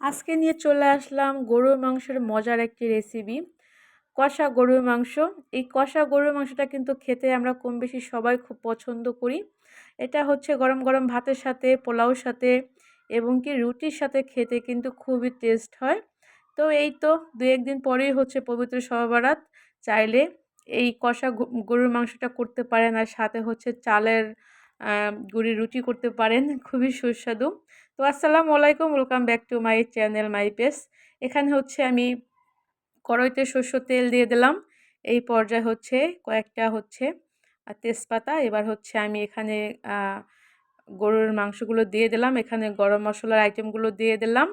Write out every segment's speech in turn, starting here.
আজকে নিয়ে চলে আসলাম গরুর মাংসের মজার একটি রেসিপি, কষা গরুর মাংস। এই কষা গরুর মাংসটা কিন্তু খেতে আমরা কম বেশি সবাই খুব পছন্দ করি। এটা হচ্ছে গরম গরম ভাতের সাথে, পোলাওর সাথে এবং কি রুটির সাথে খেতে কিন্তু খুবই টেস্ট হয়। তো এই তো 2-1 দিন পরেই হচ্ছে পবিত্র শবে বরাত। চাইলে এই কষা গরুর মাংসটা করতে পারেন, আর সাথে হচ্ছে চালের গুঁড়ির রুটি করতে পারেন, খুবই সুস্বাদু। তো আসসালামু আলাইকুম, welcome back to my channel, my page. এখানে হচ্ছে আমি কড়াইতে সরষের তেল দিয়ে দিলাম। এই পর্যায়ে হচ্ছে কয়েকটা হচ্ছে তেজপাতা। এবার হচ্ছে আমি এখানে গরুর মাংসগুলো দিয়ে দিলাম। এখানে গরম মশলার আইটেমগুলো দিয়ে দিলাম,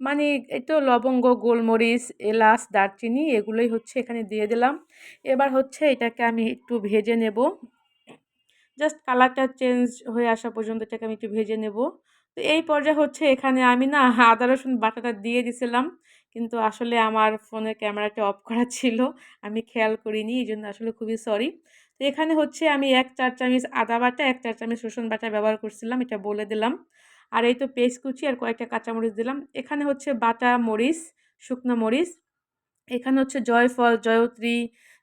মানে এই তো লবঙ্গ, গোলমরিচ, এলাচ, দারচিনি এগুলোই হচ্ছে এখানে দিয়ে দিলাম। এবার হচ্ছে এটাকে আমি একটু ভেজে নেব, জাস্ট কালারটা চেঞ্জ হয়ে আসা পর্যন্ত এটাকে আমি একটু ভেজে নেব। তো এই পর্যায়ে হচ্ছে এখানে আমি না আদা রসুন বাটাটা দিয়ে দিছিলাম, কিন্তু আসলে আমার ফোনের ক্যামেরাটা অফ করা ছিল, আমি খেয়াল করিনি, এই জন্য আসলে খুবই সরি। তো এখানে হচ্ছে আমি 1 চা-চামচ আদা বাটা, 1 চা-চামচ রসুন বাটা ব্যবহার করছিলাম, এটা বলে দিলাম। আর এই তো পেস্ট কুচি আর কয়েকটা কাঁচামরিচ দিলাম। এখানে হচ্ছে বাটা মরিচ, শুকনো মরিচ, এখানে হচ্ছে জয়ফল, জয়ত্রী,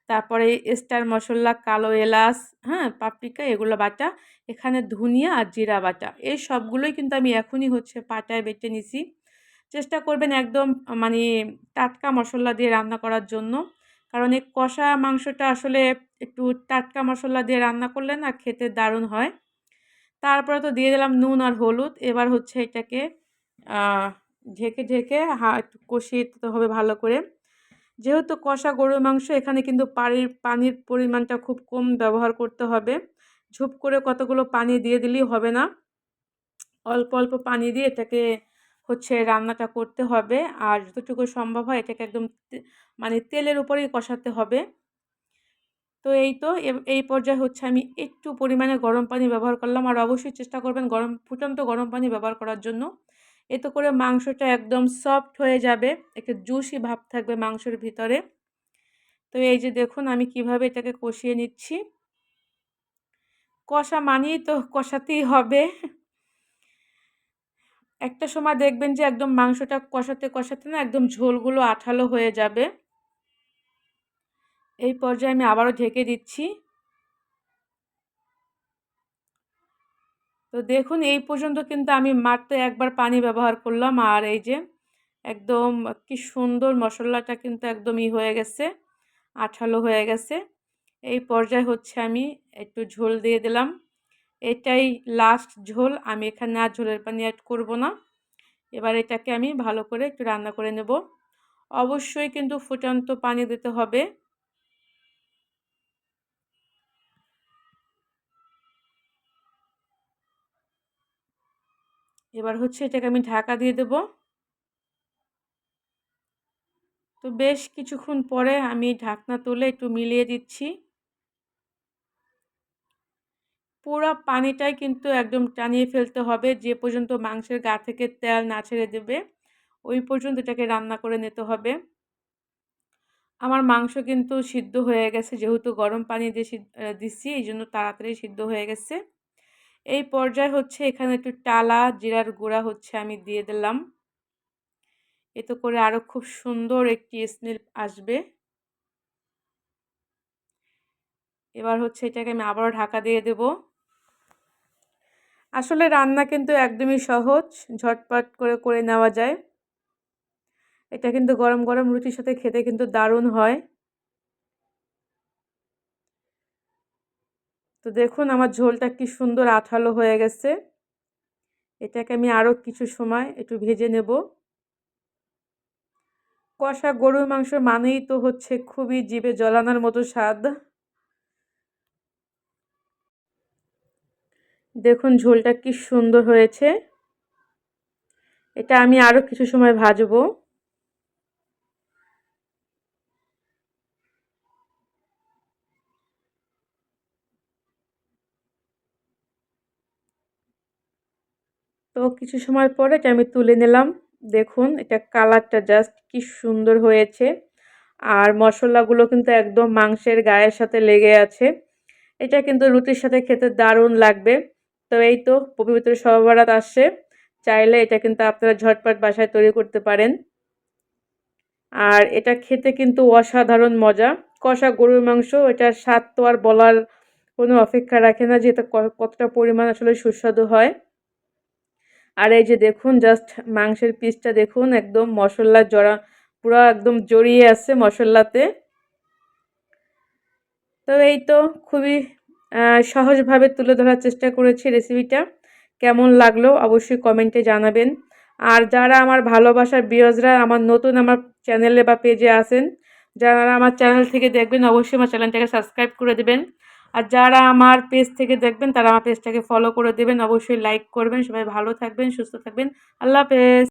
তারপরে স্টার মশলা, কালো এলাচ, হ্যাঁ, পাপরিকা এগুলো বাটা, এখানে ধনিয়া আর জিরা বাটা, এই সবগুলোই কিন্তু আমি এখনই হচ্ছে পাটায় বেটে নিছি। চেষ্টা করবেন একদম মানে টাটকা মশলা দিয়ে রান্না করার জন্য, কারণ এই কষা মাংসটা আসলে একটু টাটকা মশলা দিয়ে রান্না করলে না খেতে দারুণ হয়। তারপরে তো দিয়ে দিলাম নুন আর হলুদ। এবার হচ্ছে এটাকে ঢেকে ঢেকে একটু কষিয়ে দিতে হবে ভালো করে। যেহেতু কষা গরুর মাংস, এখানে কিন্তু পানির পরিমাণটা খুব কম ব্যবহার করতে হবে। ঝুপ করে কতগুলো পানি দিয়ে দিলেই হবে না, অল্প অল্প পানি দিয়ে এটাকে হচ্ছে রান্নাটা করতে হবে। আর যতটুকু সম্ভব হয় এটাকে একদম মানে তেলের উপরেই কষাতে হবে। তো এই তো এই পর্যায়ে হচ্ছে আমি একটু পরিমাণে গরম পানি ব্যবহার করলাম, আর অবশ্যই চেষ্টা করবেন ফুটন্ত গরম পানি ব্যবহার করার জন্য। এতে করে মাংসটা একদম সফট হয়ে যাবে, একটা জুসি ভাব থাকবে মাংসের ভিতরে। তো এই যে দেখুন আমি কিভাবে এটাকে কষিয়ে নিচ্ছি। কষা মানেই তো কষাতেই হবে। একটা সময় দেখবেন যে একদম মাংসটা কষাতে কষাতে না একদম ঝোলগুলো আঠালো হয়ে যাবে। এই পর্যায়ে আমি আবারও ঢেকে দিচ্ছি। তো দেখুন এই পর্যন্ত কিন্তু আমি মাত্র একবার পানি ব্যবহার করলাম, আর এই যে একদম কি সুন্দর মশলাটা কিন্তু একদমই হয়ে গেছে, আঠালো হয়ে গেছে। এই পর্যায়ে হচ্ছে আমি একটু ঝোল দিয়ে দিলাম। এটাই লাস্ট ঝোল, আমি এখানে আর ঝোলের পানি অ্যাড করব না। এবার এটাকে আমি ভালো করে একটু রান্না করে নেব। অবশ্যই কিন্তু ফুটন্ত পানি দিতে হবে। এবার হচ্ছে এটাকে আমি ঢাকা দিয়ে দেব। তো বেশ কিছুক্ষণ পরে আমি ঢাকনা তুলে একটু মিলিয়ে দিচ্ছি। পুরা পানিটাই কিন্তু একদম টানিয়ে ফেলতে হবে, যে পর্যন্ত মাংসের গা থেকে তেল না ছেড়ে দেবে ওই পর্যন্ত এটাকে রান্না করে নিতে হবে। আমার মাংস কিন্তু সিদ্ধ হয়ে গেছে, যেহেতু গরম পানি দিয়ে দিচ্ছি, এই জন্য তাড়াতাড়ি সিদ্ধ হয়ে গেছে। এই পর্যায়ে হচ্ছে এখানে একটু টালা জিরার গুঁড়া হচ্ছে আমি দিয়ে দিলাম, এতে করে আরও খুব সুন্দর একটি স্মেল আসবে। এবার হচ্ছে এটাকে আমি আবারও ঢাকা দিয়ে দেব। আসলে রান্না কিন্তু একদমই সহজ, ঝটপট করে করে নেওয়া যায়। এটা কিন্তু গরম গরম রুটির সাথে খেতে কিন্তু দারুণ হয়। তো দেখুন আমার ঝোলটা কি সুন্দর আঠালো হয়ে গেছে। এটাকে আমি আরও কিছু সময় একটু ভেজে নেব। কষা গরুর মাংস মানেই তো হচ্ছে খুবই জিভে জলানোর মতো স্বাদ। দেখুন ঝোলটা কি সুন্দর হয়েছে। এটা আমি আরও কিছু সময় ভাজবো। তো কিছু সময় পরে এটা আমি তুলে নিলাম। দেখুন এটা কালারটা জাস্ট কি সুন্দর হয়েছে, আর মশলাগুলো কিন্তু একদম মাংসের গায়ের সাথে লেগে আছে। এটা কিন্তু রুটির সাথে খেতে দারুণ লাগবে। তো এই তো পবিত্র শবে বরাত আসছে, চাইলে এটা কিন্তু আপনারা ঝটপট বাসায় তৈরি করতে পারেন। আর এটা খেতে কিন্তু অসাধারণ মজা। কষা গরুর মাংস, এটার স্বাদ তো আর বলার কোনো অপেক্ষা রাখে না যে এটা কতটা পরিমাণ আসলে সুস্বাদু হয়। আর এই যে দেখুন জাস্ট মাংসের পিসটা দেখুন একদম মসল্লা জড়া, পুরা একদম জড়িয়ে আছে মসল্লাতে। তো এই তো খুবই সহজভাবে তুলে ধরার চেষ্টা করেছি রেসিপিটা। কেমন লাগলো অবশ্যই কমেন্টে জানাবেন। আর যারা আমার ভালোবাসার ভিউয়ার্সরা আমার চ্যানেলে বা পেজে আছেন, যারা আমার চ্যানেল থেকে দেখবেন অবশ্যই আমার চ্যানেলটাকে সাবস্ক্রাইব করে দিবেন। আর যারা আমার পেজ থেকে দেখবেন তারা আমার পেজটাকে ফলো করে দিবেন। অবশ্যই লাইক করবেন। সবাই ভালো থাকবেন, সুস্থ থাকবেন। আল্লাহ হাফেজ।